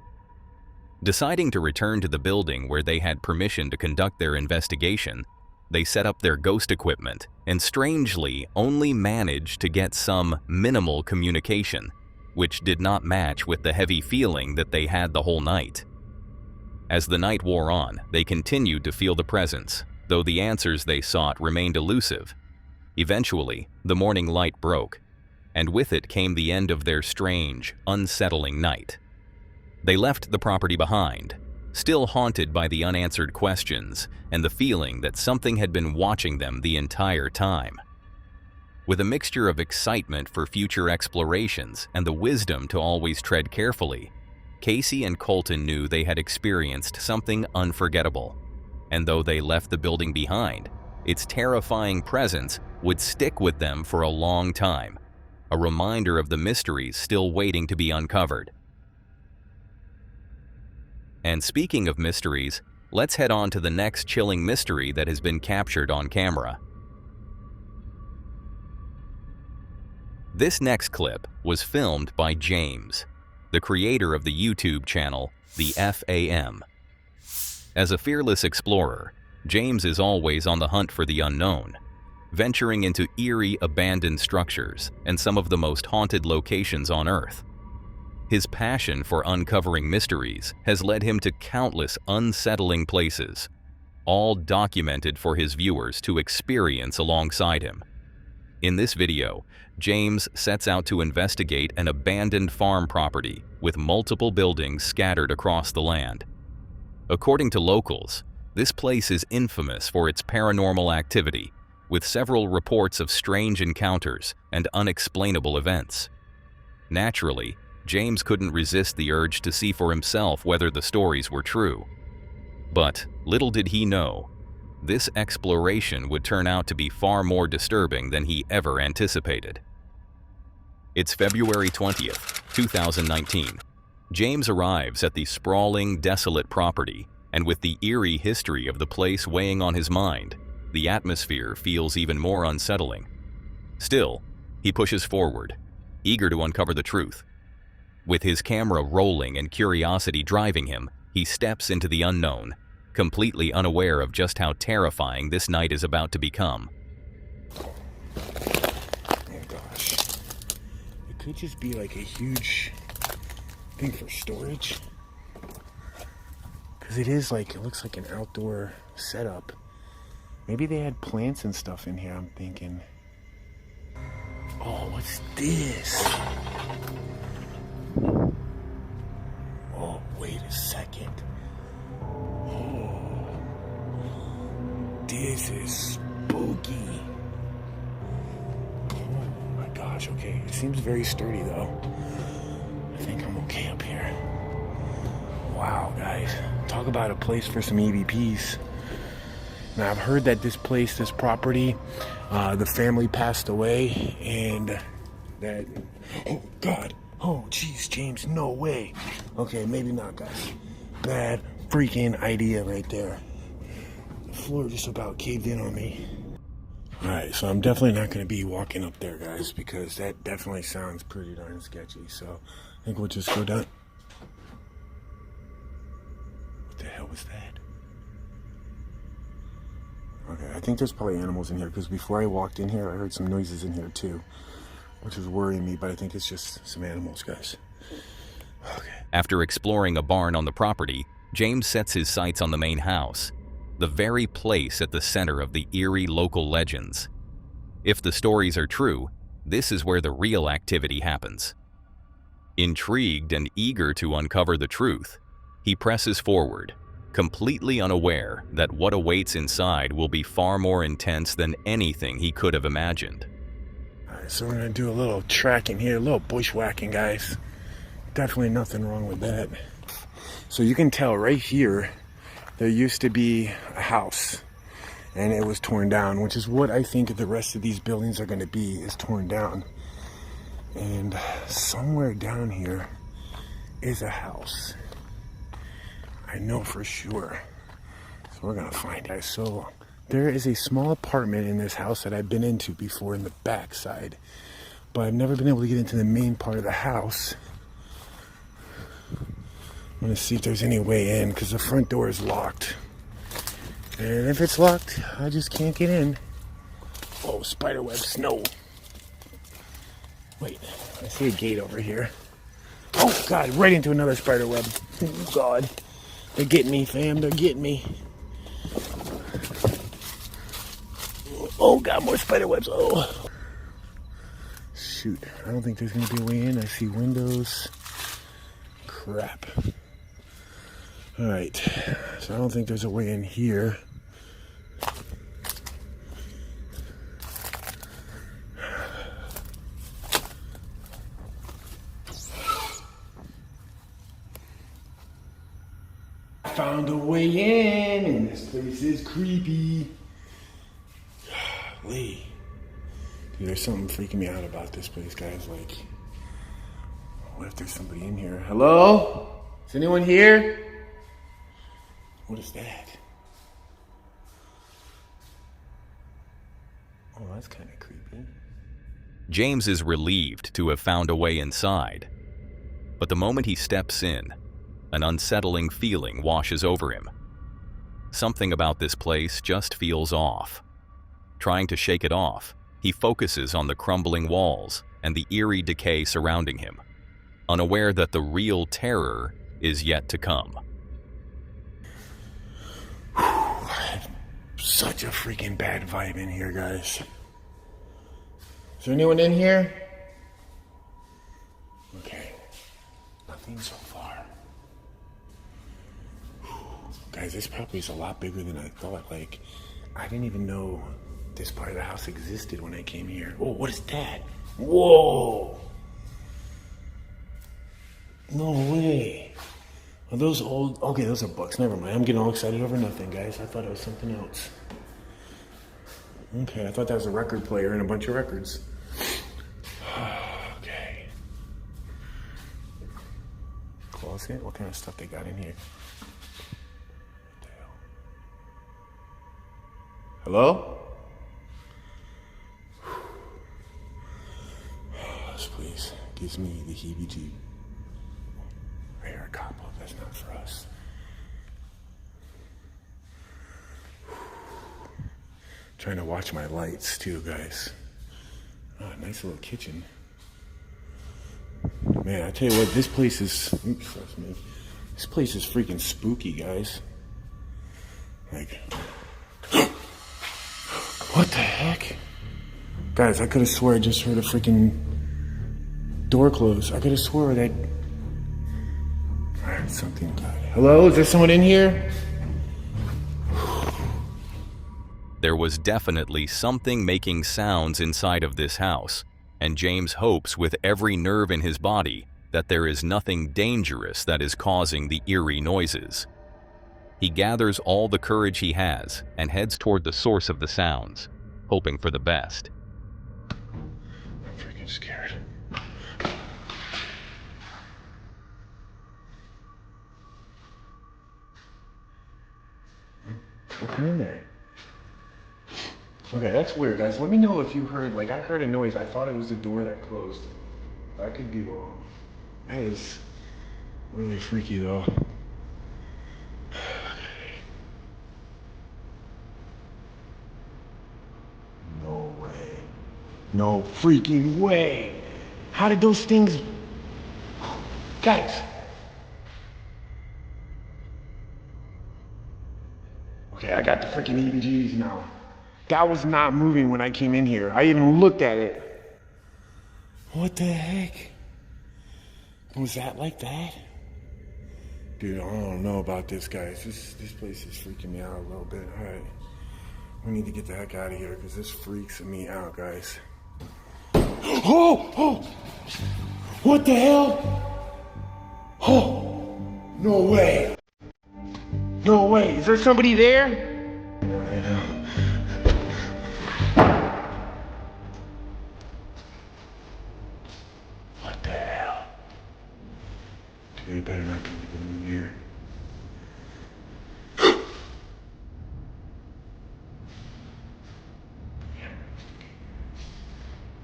Deciding to return to the building where they had permission to conduct their investigation, they set up their ghost equipment and strangely only managed to get some minimal communication, which did not match with the heavy feeling that they had the whole night. As the night wore on, they continued to feel the presence, though the answers they sought remained elusive. Eventually, the morning light broke, and with it came the end of their strange, unsettling night. They left the property behind, still haunted by the unanswered questions and the feeling that something had been watching them the entire time. With a mixture of excitement for future explorations and the wisdom to always tread carefully, Casey and Colton knew they had experienced something unforgettable. And though they left the building behind, its terrifying presence would stick with them for a long time, a reminder of the mysteries still waiting to be uncovered. And speaking of mysteries, let's head on to the next chilling mystery that has been captured on camera. This next clip was filmed by James, the creator of the YouTube channel, The FAM. As a fearless explorer, James is always on the hunt for the unknown, venturing into eerie abandoned structures and some of the most haunted locations on Earth. His passion for uncovering mysteries has led him to countless unsettling places, all documented for his viewers to experience alongside him. In this video, James sets out to investigate an abandoned farm property with multiple buildings scattered across the land. According to locals, this place is infamous for its paranormal activity, with several reports of strange encounters and unexplainable events. Naturally, James couldn't resist the urge to see for himself whether the stories were true. But little did he know, this exploration would turn out to be far more disturbing than he ever anticipated. It's February 20th, 2019. James arrives at the sprawling, desolate property, and with the eerie history of the place weighing on his mind, the atmosphere feels even more unsettling. Still, he pushes forward, eager to uncover the truth. With his camera rolling and curiosity driving him, he steps into the unknown, completely unaware of just how terrifying this night is about to become.
Oh gosh. It could just be like a huge thing for storage. Because it is like, it looks like an outdoor setup. Maybe they had plants and stuff in here, I'm thinking. Oh, what's this? Oh, wait a second. Oh, this is spooky. Oh my gosh, okay. It seems very sturdy though. I think I'm okay up here. Wow, guys. Talk about a place for some EVPs. Now, I've heard that this place, this property, the family passed away, and that... Oh, God. Oh, jeez, James, no way. Okay, maybe not, guys. Bad freaking idea right there. The floor just about caved in on me. Alright, so I'm definitely not going to be walking up there, guys, because that definitely sounds pretty darn sketchy. So, I think we'll just go down. What the hell was that? Okay, I think there's probably animals in here, because before I walked in here, I heard some noises in here too, which is worrying me, but I think it's just some animals, guys. Okay.
After exploring a barn on the property, James sets his sights on the main house, the very place at the center of the eerie local legends. If the stories are true, this is where the real activity happens. Intrigued and eager to uncover the truth, he presses forward, completely unaware that what awaits inside will be far more intense than anything he could have imagined.
Alright, so we're gonna do a little tracking here, a little bushwhacking, guys. Definitely nothing wrong with that.
So you can tell right here, there used to be a house and it was torn down, which is what I think the rest of these buildings are going to be, is torn down. And somewhere down here is a house. I know for sure. So we're going to find it. So there is a small apartment in this house that I've been into before in the back side, but I've never been able to get into the main part of the house. I'm going to see if there's any way in, because the front door is locked. And if it's locked, I just can't get in. Oh, spiderwebs, no. Wait, I see a gate over here. Oh, God, right into another spiderweb. Oh, God. They're getting me, fam. They're getting me. Oh, God, more spiderwebs. Oh. Shoot, I don't think there's going to be a way in. I see windows. Crap. All right, so I don't think there's a way in here. Found a way in, and this place is creepy. Lee. Dude, there's something freaking me out about this place, guys. Like, what if there's somebody in here? Hello? Is anyone here? What is that? Oh, that's kind of creepy.
James is relieved to have found a way inside. But the moment he steps in, an unsettling feeling washes over him. Something about this place just feels off. Trying to shake it off, he focuses on the crumbling walls and the eerie decay surrounding him, unaware that the real terror is yet to come.
Such a freaking bad vibe in here, guys. Is there anyone in here? Okay. Nothing so far. Guys, this probably is a lot bigger than I thought. Like, I didn't even know this part of the house existed when I came here. Oh, what is that? Whoa! No way. Are those old? Okay, those are books. Never mind. I'm getting all excited over nothing, guys. I thought it was something else. Okay, I thought that was a record player and a bunch of records. Okay. Closet? What kind of stuff they got in here? What the hell? Hello? This place gives me the heebie-jeebies. Rare cop, that's not for us. Trying to watch my lights too, guys. Oh, nice little kitchen. Man, I tell you what, this place is, oops, that's me. This place is freaking spooky, guys. Like, what the heck? Guys, I could have swore I just heard a freaking door close. I could have swore that. Alright, something got it. Hello, is there someone in here?
There was definitely something making sounds inside of this house, and James hopes with every nerve in his body that there is nothing dangerous that is causing the eerie noises. He gathers all the courage he has and heads toward the source of the sounds, hoping for the best.
I'm freaking scared. What's in there? Okay, that's weird, guys. Let me know if you heard, like, I heard a noise. I thought it was the door that closed. I could be wrong. That is really freaky, though. No way. No freaking way. How did those things... Guys. Okay, I got the freaking EBGs now. That was not moving when I came in here. I even looked at it. What the heck? Was that like that? Dude, I don't know about this, guys. This place is freaking me out a little bit. All right. We need to get the heck out of here because this freaks me out, guys. Oh! Oh! What the hell? Oh!
No way. No way. Is there somebody there? What the hell? Dude, better not be in here.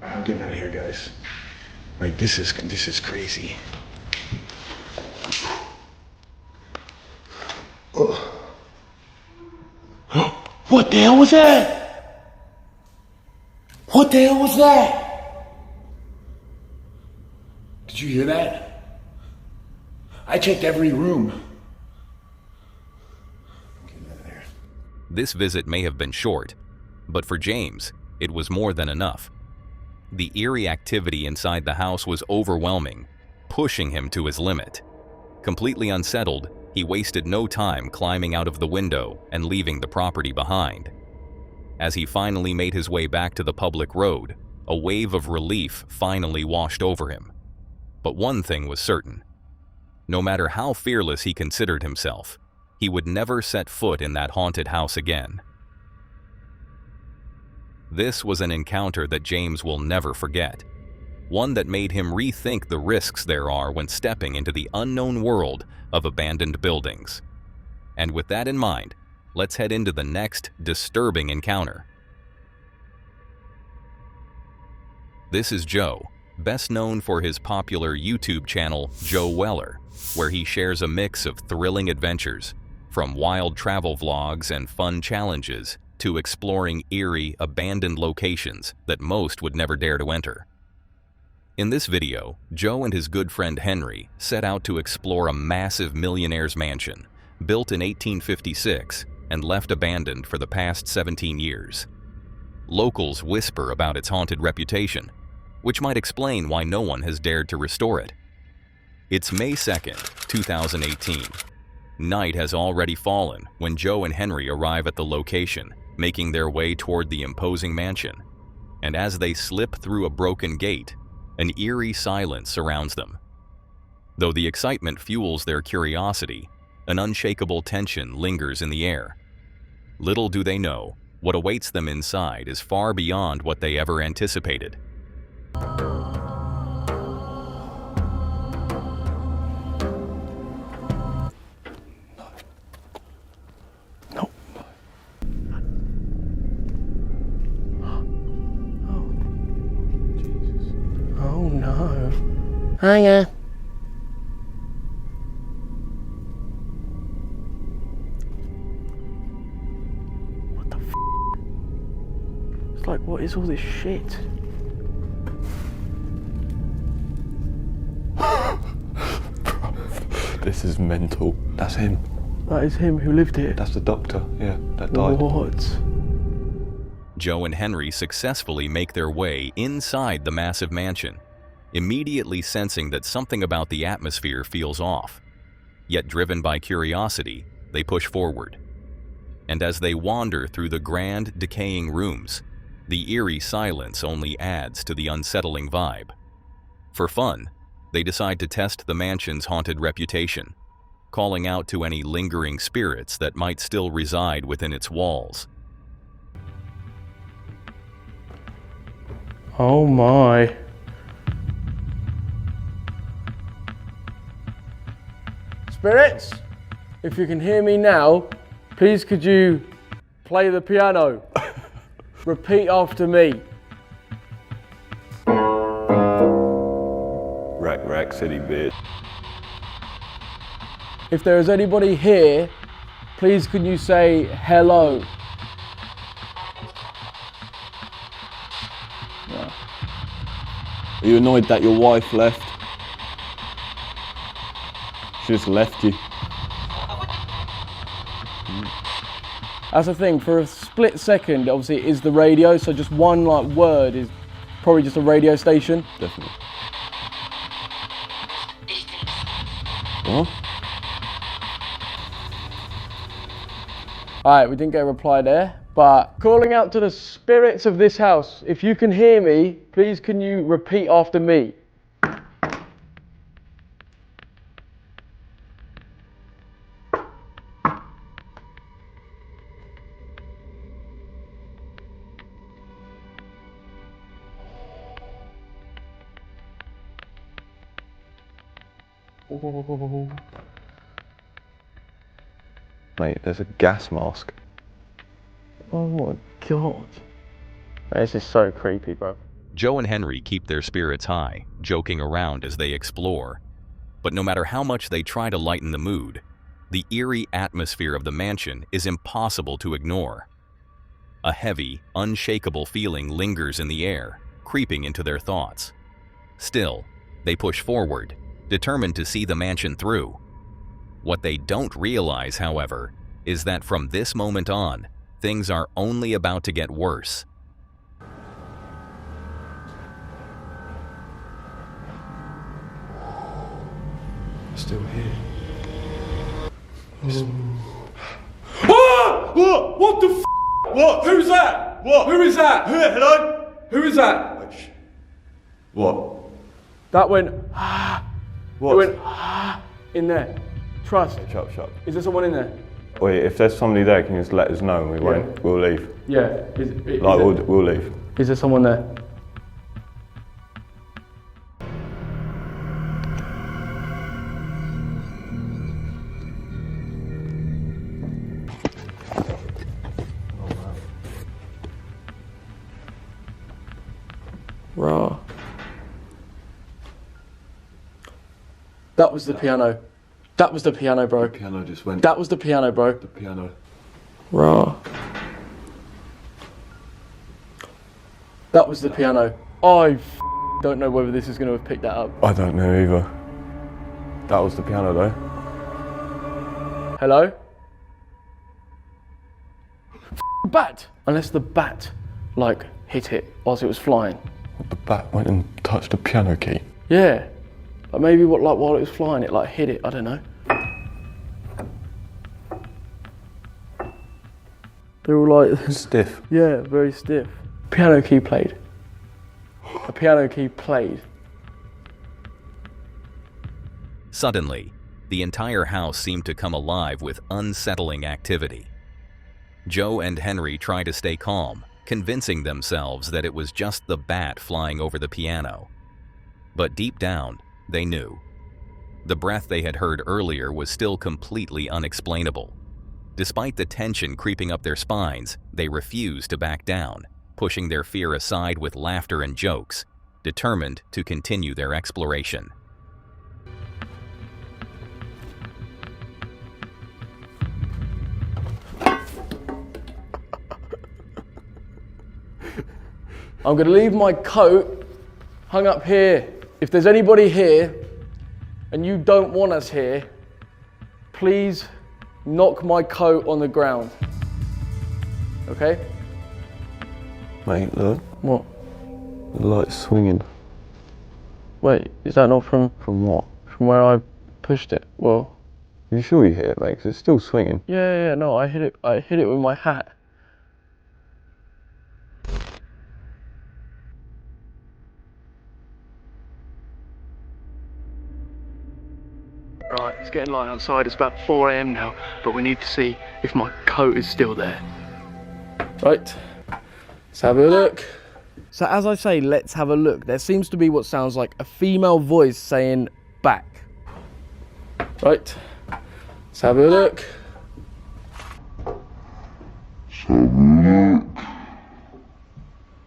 I'm getting out of here, guys. Like, this is crazy. What the hell was that? What the hell was that? Did you hear that? I checked every room. I'm getting out of there.
This visit may have been short, but for James, it was more than enough. The eerie activity inside the house was overwhelming, pushing him to his limit. Completely unsettled, he wasted no time climbing out of the window and leaving the property behind. As he finally made his way back to the public road, a wave of relief finally washed over him. But one thing was certain. No matter how fearless he considered himself, he would never set foot in that haunted house again. This was an encounter that James will never forget. One that made him rethink the risks there are when stepping into the unknown world of abandoned buildings. And with that in mind, let's head into the next disturbing encounter. This is Joe, best known for his popular YouTube channel, Joe Weller, where he shares a mix of thrilling adventures, from wild travel vlogs and fun challenges to exploring eerie, abandoned locations that most would never dare to enter. In this video, Joe and his good friend Henry set out to explore a massive millionaire's mansion, built in 1856 and left abandoned for the past 17 years. Locals whisper about its haunted reputation, which might explain why no one has dared to restore it. It's May 2nd, 2018. Night has already fallen when Joe and Henry arrive at the location, making their way toward the imposing mansion. And as they slip through a broken gate, an eerie silence surrounds them. Though the excitement fuels their curiosity, an unshakable tension lingers in the air. Little do they know, what awaits them inside is far beyond what they ever anticipated.
No. Oh no. Hiya. What the f? It's like, what is all this shit?
This is mental. That's him.
That is him who lived here.
That's the doctor, yeah, that died.
What?
Joe and Henry successfully make their way inside the massive mansion, immediately sensing that something about the atmosphere feels off. Yet driven by curiosity, they push forward. And as they wander through the grand, decaying rooms, the eerie silence only adds to the unsettling vibe. For fun, they decide to test the mansion's haunted reputation, calling out to any lingering spirits that might still reside within its walls.
Oh my. Spirits, if you can hear me now, please could you play the piano? Repeat after me.
Rack City, bitch.
If there is anybody here, please could you say hello?
Are you annoyed that your wife left? She just left you.
That's the thing, for a split second, obviously it is the radio, so just one like word is probably just a radio station.
Definitely. What?
Alright, we didn't get a reply there, but calling out to the spirits of this house, if you can hear me, please can you repeat after me?
Mate, there's a gas mask.
Oh my god. This is so creepy, bro.
Joe and Henry keep their spirits high, joking around as they explore. But no matter how much they try to lighten the mood, the eerie atmosphere of the mansion is impossible to ignore. A heavy, unshakable feeling lingers in the air, creeping into their thoughts. Still, they push forward, determined to see the mansion through. What they don't realize, however, is that from this moment on, things are only about to get worse.
Still here.
What? What the f? What? Who's that? What? Who is that? Hello? Who is that?
What?
That went,
What?
it went in there. Trust.
Shut.
Is there someone in there?
Wait, if there's somebody there, can you just let us know and we'll leave.
Yeah.
We'll leave.
Is there someone there? Raw. That was the piano. That was the piano, bro.
The piano just went.
That was the piano, bro.
The piano.
Raw. That was the piano. I don't know whether this is going to have picked that up.
I don't know either. That was the piano though.
Hello? Bat! Unless the bat, like, hit it whilst it was flying.
The bat went and touched the piano key.
Yeah. Like maybe while it was flying, it like hit it. I don't know. They were like
Stiff.
yeah, very stiff. Piano key played. A piano key played.
Suddenly, the entire house seemed to come alive with unsettling activity. Joe and Henry try to stay calm, convincing themselves that it was just the bat flying over the piano. But deep down, they knew. The breath they had heard earlier was still completely unexplainable. Despite the tension creeping up their spines, they refused to back down, pushing their fear aside with laughter and jokes, determined to continue their exploration.
I'm gonna leave my coat hung up here. If there's anybody here and you don't want us here, please knock my coat on the ground. Okay?
Mate, look.
What?
The light's swinging.
Wait, is that not from
From what?
where I pushed it? Well,
You sure you hit it, mate? 'Cause it's still swinging.
yeah, no, I hit it with my hat. Right, it's getting light outside. It's about 4 AM now, but we need to see if my coat is still there. Right, let's have a look. So as I say, let's have a look. There seems to be what sounds like a female voice saying back. Right, let's have a look.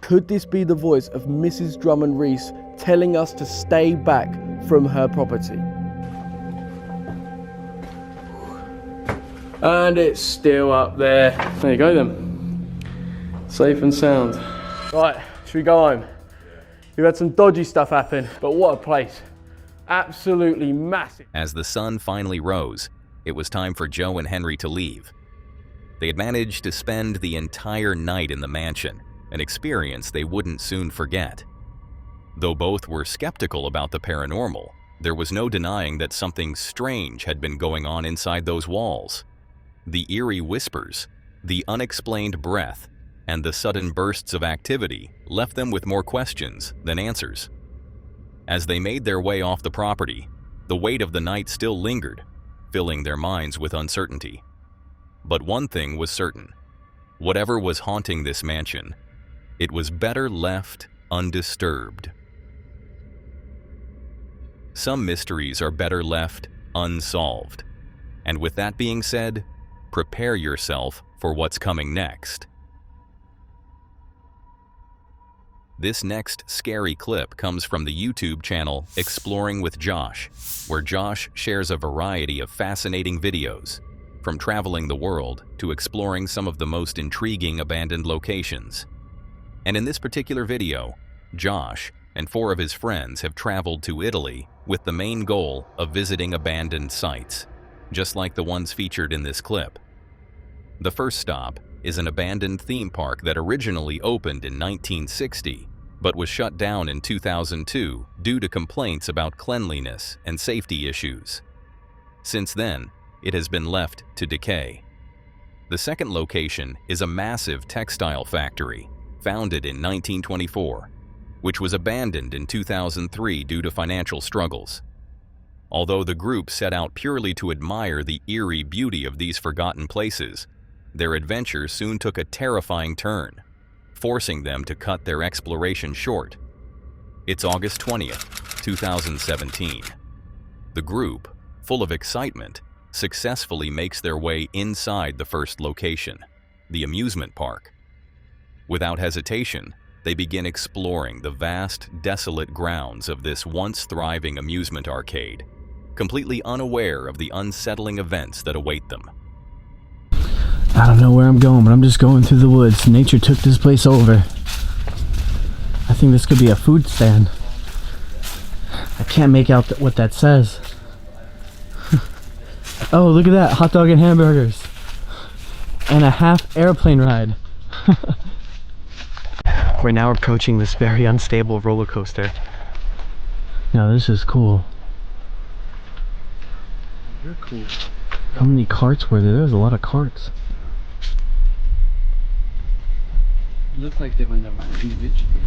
Could this be the voice of Mrs. Drummond Reese telling us to stay back from her property? And it's still up there. There you go then. Safe and sound. Right, should we go home? We've had some dodgy stuff happen, but what a place. Absolutely massive.
As the sun finally rose, it was time for Joe and Henry to leave. They had managed to spend the entire night in the mansion, an experience they wouldn't soon forget. Though both were skeptical about the paranormal, there was no denying that something strange had been going on inside those walls. The eerie whispers, the unexplained breath, and the sudden bursts of activity left them with more questions than answers. As they made their way off the property, the weight of the night still lingered, filling their minds with uncertainty. But one thing was certain. Whatever was haunting this mansion, it was better left undisturbed. some mysteries are better left unsolved. And with that being said, prepare yourself for what's coming next. This next scary clip comes from the YouTube channel Exploring with Josh, where Josh shares a variety of fascinating videos, from traveling the world to exploring some of the most intriguing abandoned locations. And in this particular video, Josh and 4 of his friends have traveled to Italy with the main goal of visiting abandoned sites, just like the ones featured in this clip. The first stop is an abandoned theme park that originally opened in 1960, but was shut down in 2002 due to complaints about cleanliness and safety issues. Since then, it has been left to decay. The second location is a massive textile factory, founded in 1924, which was abandoned in 2003 due to financial struggles. Although the group set out purely to admire the eerie beauty of these forgotten places, their adventure soon took a terrifying turn, forcing them to cut their exploration short. It's August 20th, 2017. The group, full of excitement, successfully makes their way inside the first location, the amusement park. Without hesitation, they begin exploring the vast, desolate grounds of this once thriving amusement arcade, completely unaware of the unsettling events that await them.
I don't know where I'm going, but I'm just going through the woods. Nature took this place over. I think this could be a food stand. I can't make out what that says. Oh, look at that. Hot dog and hamburgers. And a half airplane ride. We're now approaching this very unstable roller coaster. Now this is cool. You're cool. How many carts were there? There was a lot of carts.
Looks like they were never individually.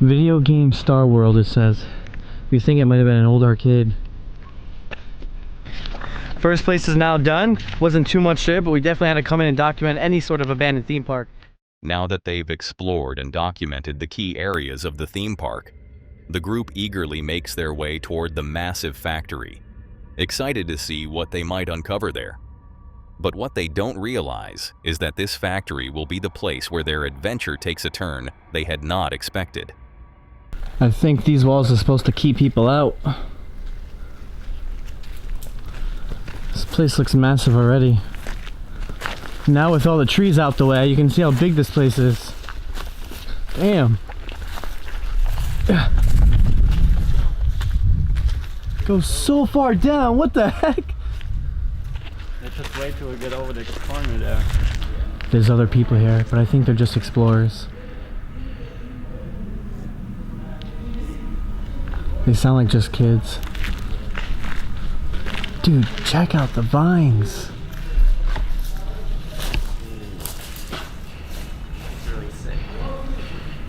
Video game Star World, it says. We think it might have been an old arcade. First place is now done. Wasn't too much there, but we definitely had to come in and document any sort of abandoned theme park.
Now that they've explored and documented the key areas of the theme park, the group eagerly makes their way toward the massive factory, excited to see what they might uncover there. But what they don't realize is that this factory will be the place where their adventure takes a turn they had not expected.
I think these walls are supposed to keep people out. This place looks massive already. Now with all the trees out the way, you can see how big this place is. Damn. Goes so far down, what the heck?
They just wait till we get over the corner there.
There's other people here, but I think they're just explorers. They sound like just kids. Dude, check out the vines.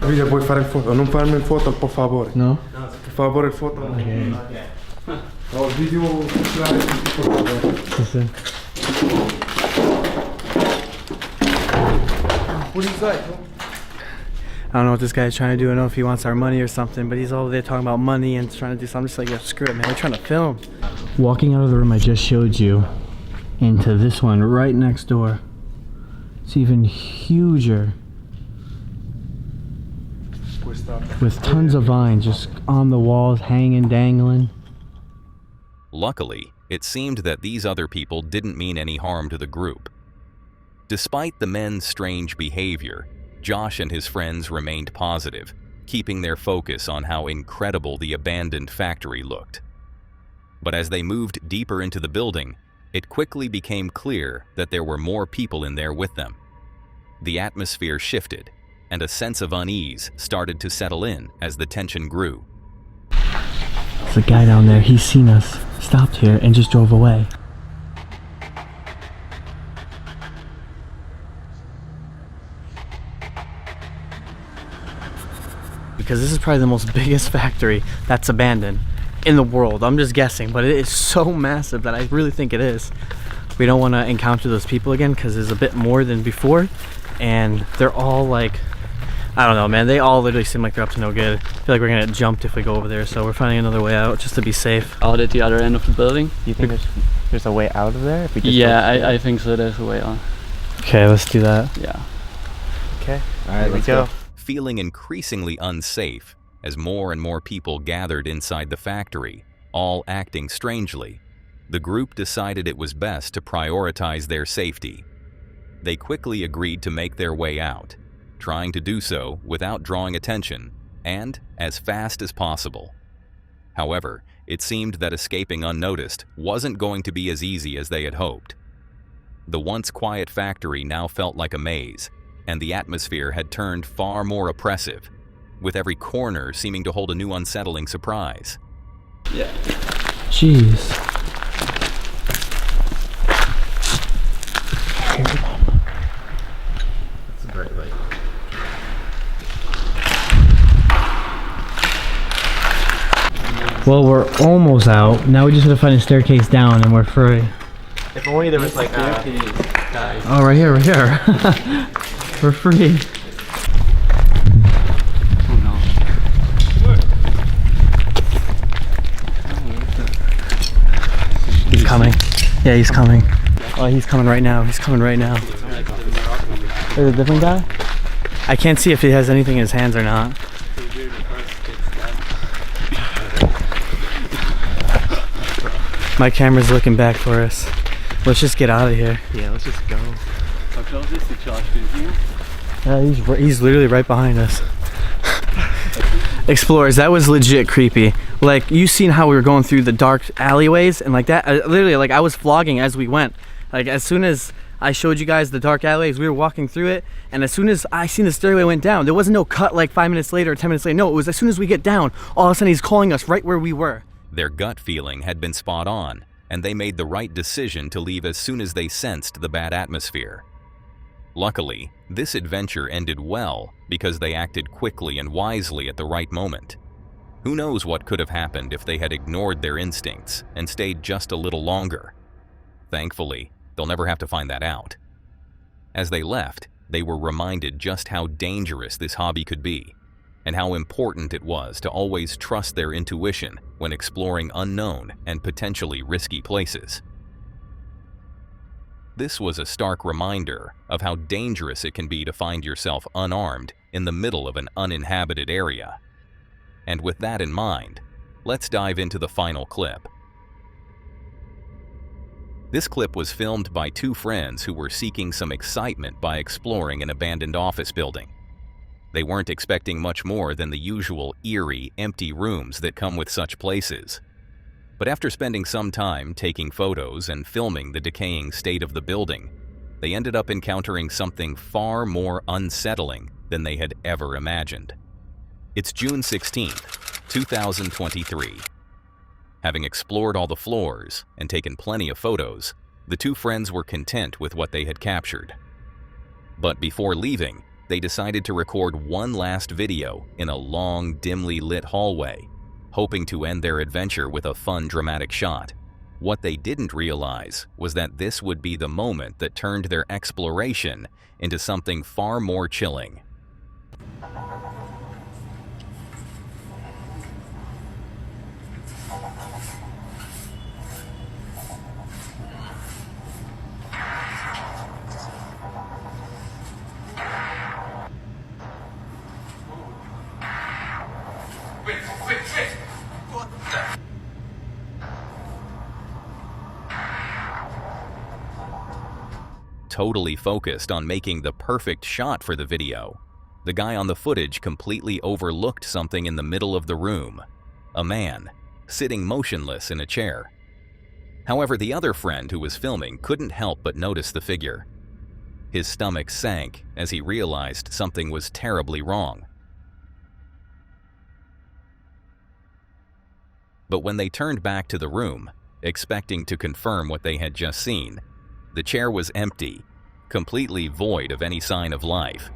Villa, puoi fare il foto? Non farmi il foto, per favore.
No?
Per favore il foto.
Okay.
Ho video
Listen.
What is that?
I don't know what this guy's trying to do. I don't know if he wants our money or something, but he's over there talking about money and trying to do something. I'm just like, yeah, screw it, man. We're trying to film. Walking out of the room I just showed you into this one right next door. It's even huger. With tons of vines just on the walls, hanging, dangling.
Luckily, it seemed that these other people didn't mean any harm to the group. Despite the men's strange behavior, Josh and his friends remained positive, keeping their focus on how incredible the abandoned factory looked. But as they moved deeper into the building, it quickly became clear that there were more people in there with them. The atmosphere shifted, and a sense of unease started to settle in as the tension grew.
There's a guy down there, he's seen us, stopped here, and just drove away. Because this is probably the most biggest factory that's abandoned. in the world. I'm just guessing, but it is so massive that I really think it is. We don't want to encounter those people again because there's a bit more than before, and they're all like, I don't know, man. They all literally seem like they're up to no good. I feel like we're gonna get jumped if we go over there, so we're finding another way out just to be safe.
Out at the other end of the building.
You think there's a way out of there? If we just
Yeah, I think so. There's a way on.
Okay, let's do that.
Yeah.
Okay. All right, let's go.
Feeling increasingly unsafe as more and more people gathered inside the factory, all acting strangely, the group decided it was best to prioritize their safety. They quickly agreed to make their way out, trying to do so without drawing attention and as fast as possible. However, it seemed that escaping unnoticed wasn't going to be as easy as they had hoped. The once quiet factory now felt like a maze, and the atmosphere had turned far more oppressive, with every corner seeming to hold a new unsettling surprise.
Yeah.
Jeez.
That's a bright light.
Well, we're almost out. Now we just gotta find a staircase down and we're free.
If only there was like
Oh, right here, right here. We're free.
Oh no.
He's coming. Yeah, he's coming. Oh, he's coming right now. He's coming right now. There's a different guy? I can't see if he has anything in his hands or not. My camera's looking back for us. Let's just get out of here.
Yeah, let's just go.
How close is the charge here?
Yeah, he's literally right behind us. Explorers, that was legit creepy. Like, you seen how we were going through the dark alleyways and like that? Literally, like, I was vlogging as we went. Like, as soon as I showed you guys the dark alleyways, we were walking through it, and as soon as I seen the stairway went down, there wasn't no cut like 5 minutes later or 10 minutes later. No, it was as soon as we get down, all of a sudden he's calling us right where we were.
Their gut feeling had been spot on, and they made the right decision to leave as soon as they sensed the bad atmosphere. Luckily, this adventure ended well because they acted quickly and wisely at the right moment. Who knows what could have happened if they had ignored their instincts and stayed just a little longer. Thankfully, they'll never have to find that out. As they left, they were reminded just how dangerous this hobby could be, and how important it was to always trust their intuition when exploring unknown and potentially risky places. This was a stark reminder of how dangerous it can be to find yourself unarmed in the middle of an uninhabited area. And with that in mind, let's dive into the final clip. This clip was filmed by two friends who were seeking some excitement by exploring an abandoned office building. They weren't expecting much more than the usual eerie, empty rooms that come with such places. But after spending some time taking photos and filming the decaying state of the building, they ended up encountering something far more unsettling than they had ever imagined. It's June 16th, 2023. Having explored all the floors and taken plenty of photos, the two friends were content with what they had captured. But before leaving, they decided to record one last video in a long, dimly lit hallway, hoping to end their adventure with a fun, dramatic shot. What they didn't realize was that this would be the moment that turned their exploration into something far more chilling. Totally focused on making the perfect shot for the video, the guy on the footage completely overlooked something in the middle of the room: a man sitting motionless in a chair. However, the other friend who was filming couldn't help but notice the figure. His stomach sank as he realized something was terribly wrong. But when they turned back to the room, expecting to confirm what they had just seen, the chair was empty, completely void of any sign of life.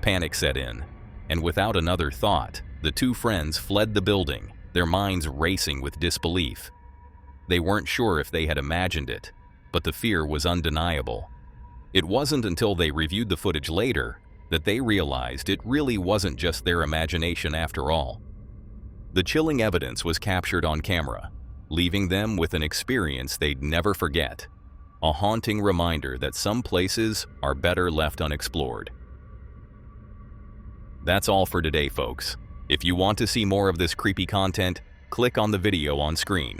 Panic set in, and without another thought, the two friends fled the building their minds racing with disbelief. They weren't sure if they had imagined it, but the fear was undeniable. It wasn't until they reviewed the footage later that they realized it really wasn't just their imagination after all. The chilling evidence was captured on camera, leaving them with an experience they'd never forget. A haunting reminder that some places are better left unexplored. That's all for today, folks. If you want to see more of this creepy content, click on the video on screen.